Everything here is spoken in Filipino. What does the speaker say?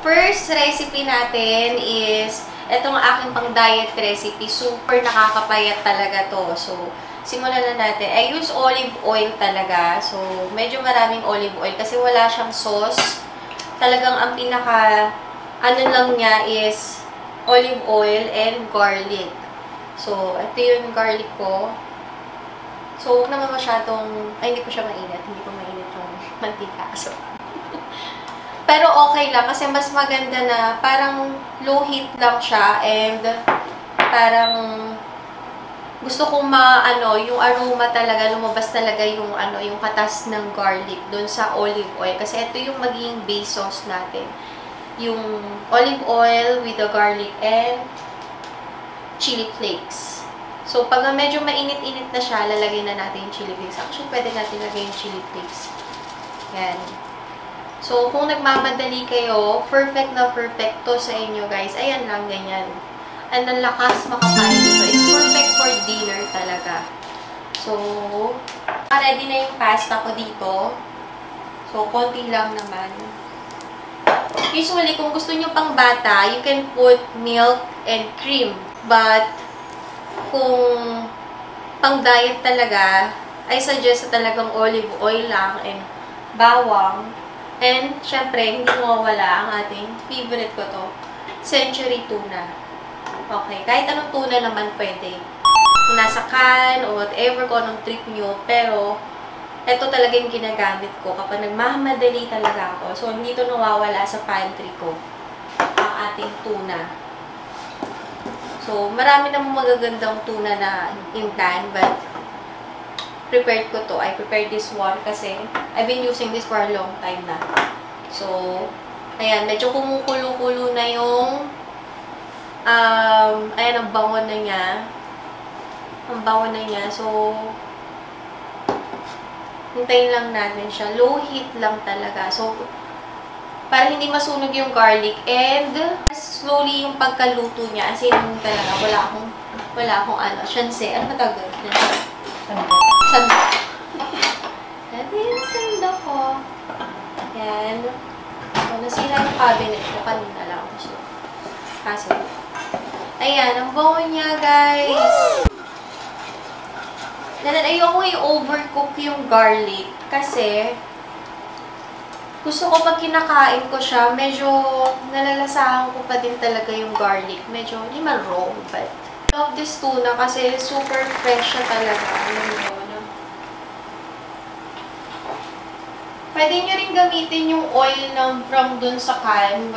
first recipe natin is itong aking pang-diet recipe. Super nakakapayat talaga to. So, simulan na natin. I use olive oil talaga. So, medyo maraming olive oil kasi wala siyang sauce. Talagang ang pinaka, ano lang niya is olive oil and garlic. So, ito yung garlic ko. So, huwag naman masyadong, ay, hindi po siya mainit. Hindi po mainit yung mantika. So, pero okay lang kasi mas maganda na parang low heat lang siya and parang gusto kong yung aroma talaga, lumabas talaga yung yung katas ng garlic doon sa olive oil kasi ito yung magiging base sauce natin. Yung olive oil with the garlic and chili flakes. So, pag medyo mainit-init na siya, lalagay na natin yung chili flakes. Actually, pwede natin lagay yung chili flakes. Yan. So, kung nagmamadali kayo, perfect na perfect to sa inyo, guys. Ayan lang, ganyan. And ang lakas makakain ito. It's perfect for dinner talaga. So, ready na yung pasta ko dito. So, konti lang naman. Usually, kung gusto nyo pang bata, you can put milk and cream. But, kung pang diet talaga, I suggest na talagang olive oil lang and bawang. And, syempre, hindi mawawala ang ating favorite ko to, Century Tuna. Okay, kahit anong tuna naman pwede. Kung nasa can o whatever kung anong trip nyo, pero ito talaga yung ginagamit ko kapag nagmamadali talaga ako. So, hindi ito nawawala sa pantry ko, ang ating tuna. So, marami namang magagandang tuna na in can, but prepared ko to. I prepared this one kasi I've been using this for a long time na. So, ayan, medyo kumukulo-kulo na yung ayan, ang bango na niya. Ang bango na niya. So, hintayin lang natin siya. Low heat lang talaga. So, para hindi masunog yung garlic and slowly yung pagkaluto niya. As in, talaga, wala akong shanse. Ano ba tawag? Sanda. Ito yung sanda ko. Yan. So, nasira yung cabinet ko. Kanina lang. So, kasi, ayan, ang bango niya, guys. And then, ayoko i-overcook yung garlic. Kasi, gusto ko pag kinakain ko siya, medyo nalalasahan ko pa din talaga yung garlic. Medyo, hindi man raw, but I love this tuna kasi super fresh siya talaga. Alam mo, pwede nyo rin gamitin yung oil from dun sa can.